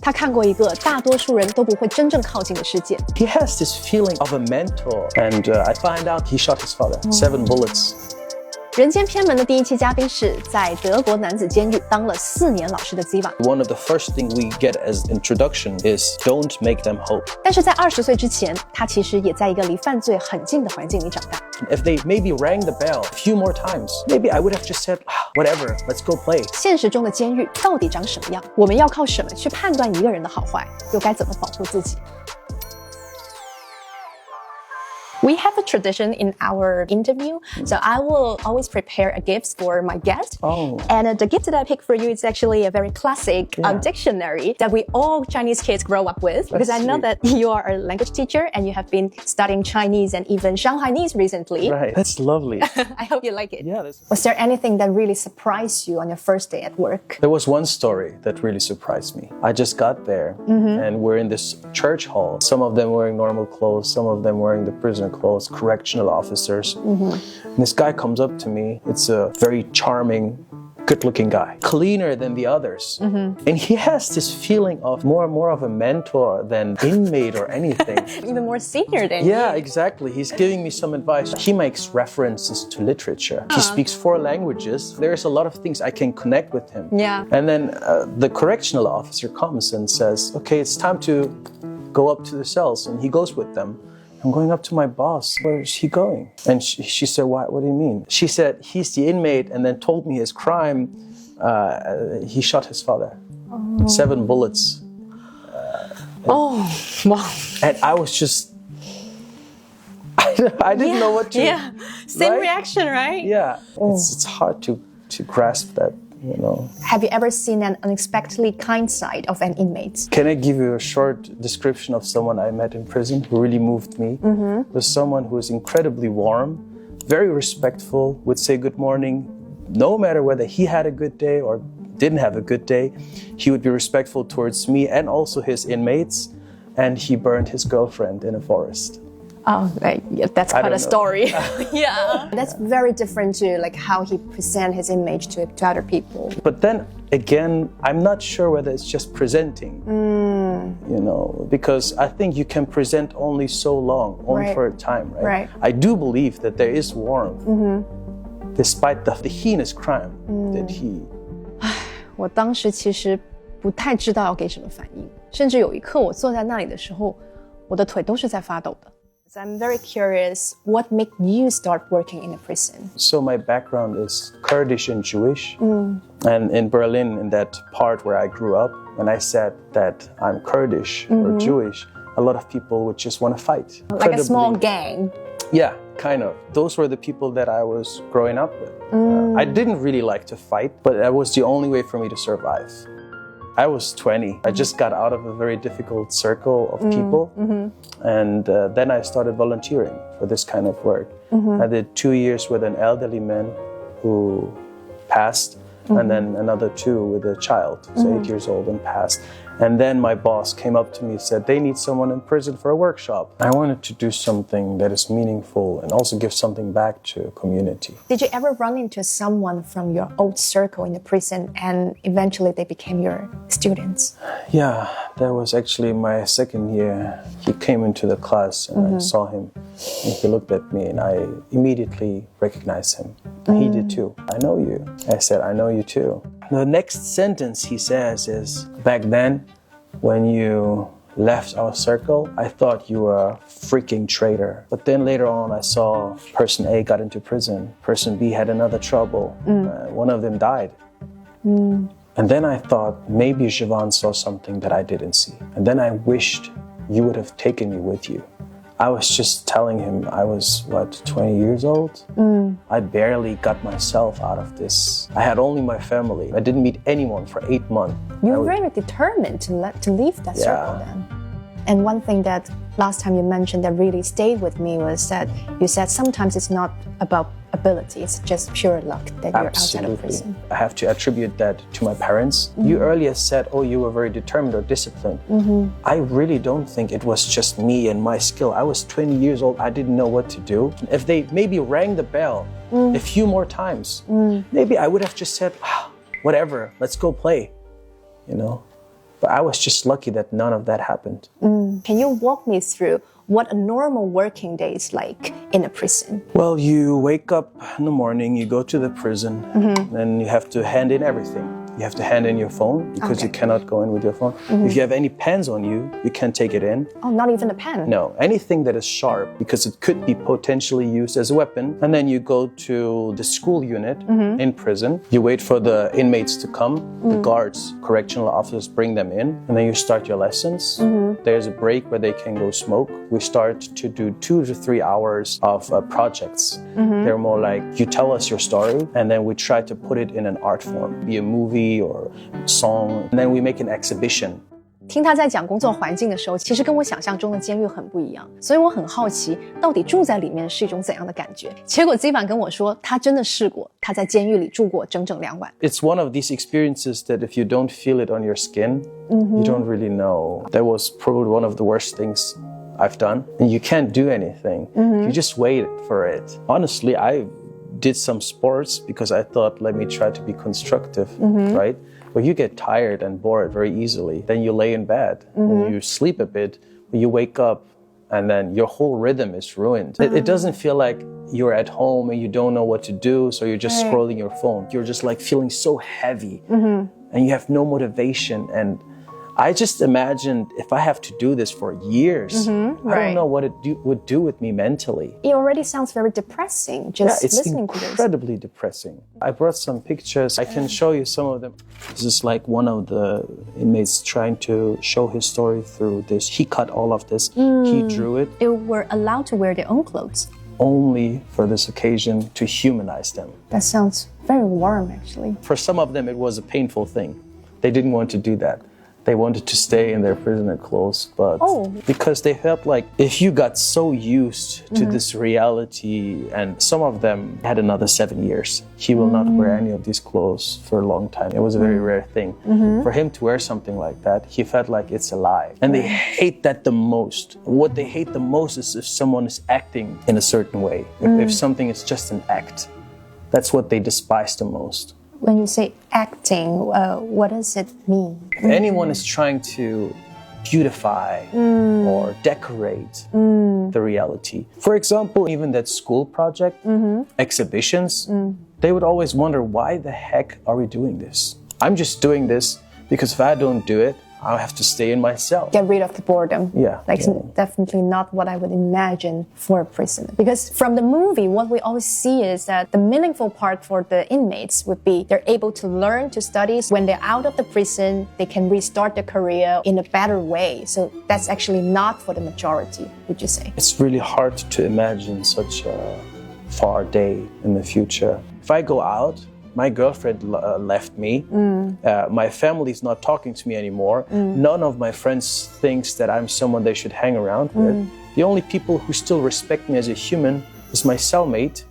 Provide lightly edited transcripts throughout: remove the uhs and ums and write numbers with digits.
他看过一个大多数人都不会真正靠近的世界。He has this feeling of a mentor, and I find out he shot his father. 7 bullets. 人间偏门的第一期嘉宾是在德国男子监狱当了4年老师的 Ze。 One of the first things we get as introduction is don't make them hope. 但是在20岁之前，他其实也在一个离犯罪很近的环境里长大。If they maybe rang the bell a few more times, maybe I would have just said, whatever, let's go play. 现实中的监狱到底长什么样？我们要靠什么去判断一个人的好坏？又该怎么保护自己？We have a tradition in our interview, so I will always prepare a gift for my guest. Oh. And the gift that I picked for you is actually a very classic dictionary that we all Chinese kids grow up with. Because I know that you are a language teacher and you have been studying Chinese and even Shanghainese recently. Right, that's lovely. I hope you like it. Yeah. Was there anything that really surprised you on your first day at work? There was one story that really surprised me. I just got there and we're in this church hall. Some of them wearing normal clothes, some of them wearing the prisoner clothes, correctional officers. And this guy comes up to me. It's a very charming, good-looking guy, cleaner than the others. And he has this feeling of more of a mentor than inmate or anything. Even more senior than Yeah, you. exactly. He's giving me some advice. He makes references to literature. He speaks 4 languages. There's a lot of things I can connect with him. Yeah. And then the correctional officer comes and says, okay, it's time to go up to the cells. And he goes with them. I'm going up to my boss. Where is he going? And she said, what do you mean? She said, he's the inmate, and then told me his crime. He shot his father. 7 bullets. Oh, wow. And I was just, I didn't know what to. Yeah, same right? reaction, right? Yeah, it's hard to grasp that, you know. Have you ever seen an unexpectedly kind side of an inmate? Can I give you a short description of someone I met in prison who really moved me? There's someone who is incredibly warm, very respectful, would say good morning, no matter whether he had a good day or didn't have a good day. He would be respectful towards me and also his inmates, and he burned his girlfriend in a forest. Oh, yeah, that's quite a story. Yeah. That's very different to like how he present his image to other people. But then again, I'm not sure whether it's just presenting, you know, because I think you can present only so long, only for a time, right? I do believe that there is warmth, despite the heinous crime that he. 我当时其实不太知道要给什么反应，甚至有一刻我坐在那里的时候，我的腿都是在发抖的。So I'm very curious, what made you start working in a prison? So my background is Kurdish and Jewish. And in Berlin, in that part where I grew up, when I said that I'm Kurdish or Jewish, a lot of people would just want to fight. Like a small gang. Yeah, kind of. Those were the people that I was growing up with. I didn't really like to fight, but that was the only way for me to survive. I was 20. I just got out of a very difficult circle of people. And then I started volunteering for this kind of work. I did 2 years with an elderly man who passed, and then another 2 with a child, who's 8 years old and passed. And then my boss came up to me and said, they need someone in prison for a workshop. I wanted to do something that is meaningful and also give something back to a community. Did you ever run into someone from your old circle in the prison and eventually they became your students? Yeah, that was actually my 2nd year. He came into the class and I saw him. And he looked at me and I immediately recognized him. And he did too. I know you. I said, I know you too. The next sentence he says is, back then, when you left our circle, I thought you were a freaking traitor. But then later on, I saw person A got into prison. Person B had another trouble. One of them died. And then I thought, maybe Siobhan saw something that I didn't see. And then I wished you would have taken me with you. I was just telling him I was, 20 years old? I barely got myself out of this. I had only my family. I didn't meet anyone for 8 months. You were very determined to leave that circle then. And one thing that last time you mentioned that really stayed with me was that you said sometimes it's not about ability, it's just pure luck that you're outside of prison. I have to attribute that to my parents. You earlier said, oh, you were very determined or disciplined. I really don't think it was just me and my skill. I was 20 years old, I didn't know what to do. If they maybe rang the bell a few more times, maybe I would have just said, whatever, let's go play, you know. But I was just lucky that none of that happened. Can you walk me through what a normal working day is like in a prison? Well, you wake up in the morning, you go to the prison, and you have to hand in everything. You have to hand in your phone because you cannot go in with your phone. If you have any pens on you, you can't take it in. Oh, not even a pen? No, anything that is sharp because it could be potentially used as a weapon. And then you go to the school unit in prison. You wait for the inmates to come. The guards, correctional officers bring them in. And then you start your lessons. There's a break where they can go smoke. We start to do 2 to 3 hours of projects. They're more like, you tell us your story, and then we try to put it in an art form, be a movie or song, and then we make an exhibition. 听他在讲工作环境的时候，其实跟我想象中的监狱很不一样，所以我很好奇，到底住在里面是一种怎样的感觉？结果 Ze 跟我说，他真的试过，他在监狱里住过整整2晚。It's one of these experiences that if you don't feel it on your skin, you don't really know. That was probably one of the worst things I've done. And you can't do anything. You just wait for it. Honestly, I did some sports because I thought, let me try to be constructive, right? But you get tired and bored very easily. Then you lay in bed and you sleep a bit. You wake up and then your whole rhythm is ruined. It doesn't feel like you're at home and you don't know what to do, so you're just scrolling your phone. You're just like feeling so heavy and you have no motivation. And I just imagined if I have to do this for years, I don't know what it would do with me mentally. It already sounds very depressing, just listening to this. It's incredibly depressing. I brought some pictures. I can show you some of them. This is like one of the inmates trying to show his story through this. He cut all of this. He drew it. They were allowed to wear their own clothes. Only for this occasion to humanize them. That sounds very warm, actually. For some of them, it was a painful thing. They didn't want to do that. They wanted to stay in their prisoner clothes, but because they felt like if you got so used to this reality, and some of them had another 7 years, he will not wear any of these clothes for a long time. It was a very rare thing. For him to wear something like that, he felt like it's a lie. And they hate that the most. What they hate the most is if someone is acting in a certain way. If something is just an act, that's what they despise the most. When you say acting, what does it mean? If anyone is trying to beautify or decorate the reality. For example, even that school project, exhibitions, they would always wonder, why the heck are we doing this? I'm just doing this because if I don't do it, I'll have to stay in my cell. Get rid of the boredom. Yeah. Definitely not what I would imagine for a prisoner. Because from the movie, what we always see is that the meaningful part for the inmates would be they're able to learn to study. When they're out of the prison, they can restart their career in a better way. So that's actually not for the majority, would you say? It's really hard to imagine such a far day in the future. If I go out, my girlfriend left me. My family's not talking to me anymore. None of my friends thinks that I'm someone they should hang around with. The only people who still respect me as a human is my cellmate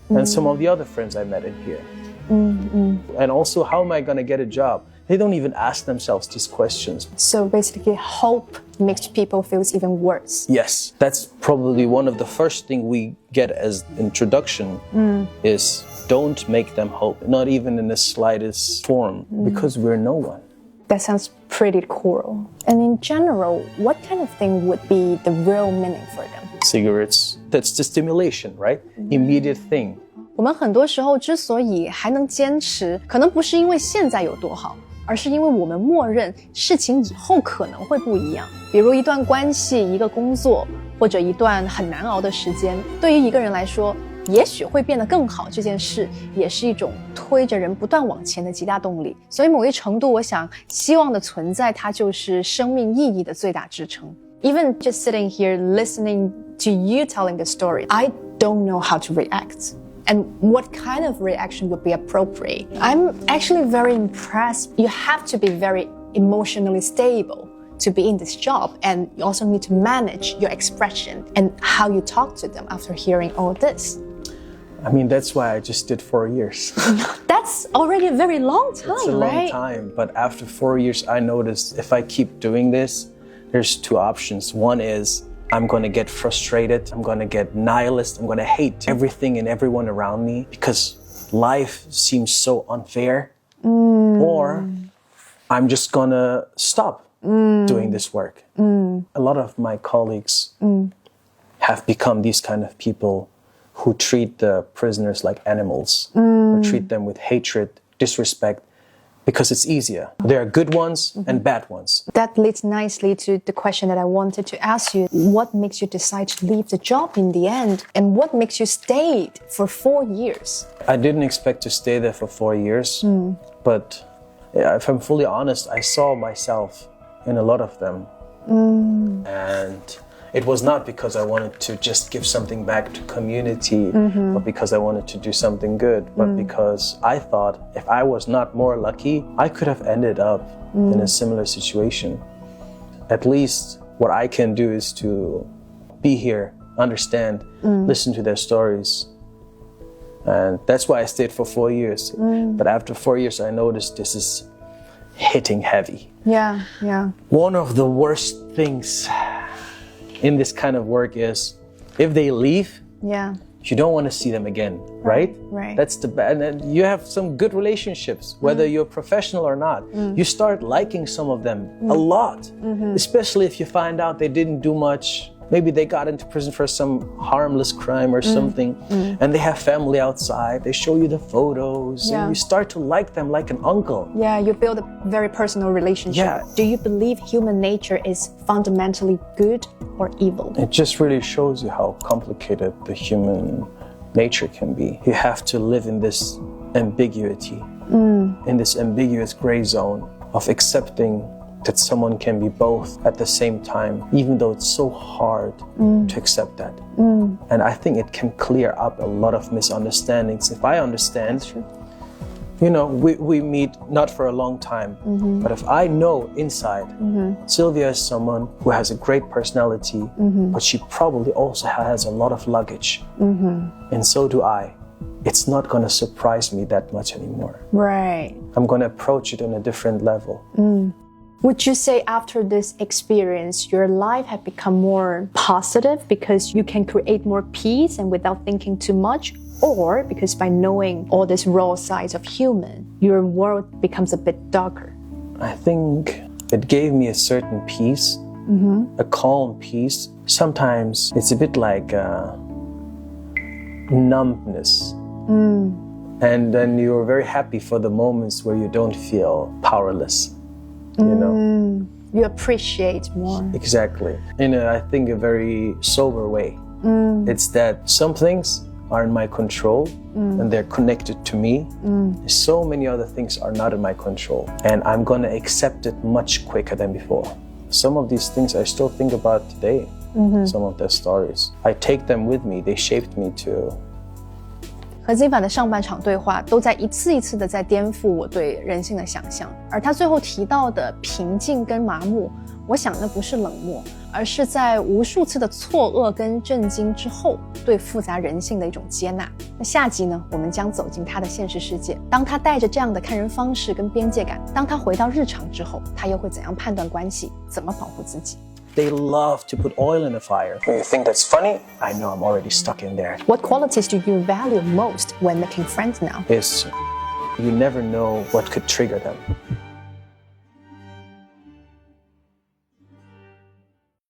and some of the other friends I met in here. And also, how am I going to get a job? They don't even ask themselves these questions. So basically, hope makes people feel even worse. Yes, that's probably one of the first things we get as introduction is don't make them hope, not even in the slightest form, because we're no one. That sounds pretty cruel. And in general, what kind of thing would be the real meaning for them? Cigarettes, that's the stimulation, right? Immediate thing. 我们很多时候之所以还能坚持，可能不是因为现在有多好，而是因为我们默认事情以后可能会不一样。比如一段关系、一个工作，或者一段很难熬的时间，对于一个人来说，也许会变得更好，这件事也是一种推着人不断往前的极大动力。所以某一程度，我想希望的存在，它就是生命意义的最大支撑。Even just sitting here listening to you telling the story, I don't know how to react. And what kind of reaction would be appropriate? I'm actually very impressed. You have to be very emotionally stable to be in this job, and you also need to manage your expression and how you talk to them after hearing all this. I mean, that's why I just did 4 years. That's already a very long time, It's a long time, but after 4 years, I noticed if I keep doing this, there's 2 options. One is I'm going to get frustrated. I'm going to get nihilist. I'm going to hate everything and everyone around me because life seems so unfair. Or I'm just gonna stop doing this work. A lot of my colleagues have become these kind of people who treat the prisoners like animals, or treat them with hatred, disrespect, because it's easier. There are good ones and bad ones. That leads nicely to the question that I wanted to ask you. What makes you decide to leave the job in the end? And what makes you stay for 4 years? I didn't expect to stay there for 4 years, but if I'm fully honest, I saw myself in a lot of them. And it was not because I wanted to just give something back to community, or because I wanted to do something good, but because I thought if I was not more lucky, I could have ended up in a similar situation. At least what I can do is to be here, understand, listen to their stories. And that's why I stayed for 4 years. But after 4 years, I noticed this is hitting heavy. Yeah. One of the worst things in this kind of work is if they leave, you don't want to see them again, right? Right. That's the bad. And you have some good relationships, whether you're professional or not. You start liking some of them a lot, especially if you find out they didn't do much. Maybe they got into prison for some harmless crime or something, and they have family outside. They show you the photos, and you start to like them like an uncle. Yeah, you build a very personal relationship. Yeah. Do you believe human nature is fundamentally good or evil? It just really shows you how complicated the human nature can be. You have to live in this ambiguity, in this ambiguous gray zone of accepting that someone can be both at the same time, even though it's so hard to accept that. And I think it can clear up a lot of misunderstandings. If I understand, you know, we meet not for a long time, but if I know inside, Sylvia is someone who has a great personality, but she probably also has a lot of luggage, and so do I. It's not going to surprise me that much anymore. Right. I'm going to approach it on a different level. Would you say after this experience, your life had become more positive because you can create more peace and without thinking too much? Or because by knowing all these raw sides of human, your world becomes a bit darker? I think it gave me a certain peace, a calm peace. Sometimes it's a bit like numbness. And then you're very happy for the moments where you don't feel powerless. You know, you appreciate more. Exactly. In I think a very sober way. It's that some things are in my control and they're connected to me. So many other things are not in my control, and I'm gonna accept it much quicker than before. Some of these things I still think about today. Some of their stories, I take them with me. They shaped me too. 和 Ziva 的上半场对话都在一次一次的在颠覆我对人性的想象，而他最后提到的平静跟麻木，我想那不是冷漠，而是在无数次的错愕跟震惊之后对复杂人性的一种接纳。那下集呢，我们将走进他的现实世界，当他带着这样的看人方式跟边界感，当他回到日常之后，他又会怎样判断关系，怎么保护自己。They love to put oil in the fire. When you think that's funny, I know I'm already stuck in there. What qualities do you value most when making friends now? Is you never know what could trigger them.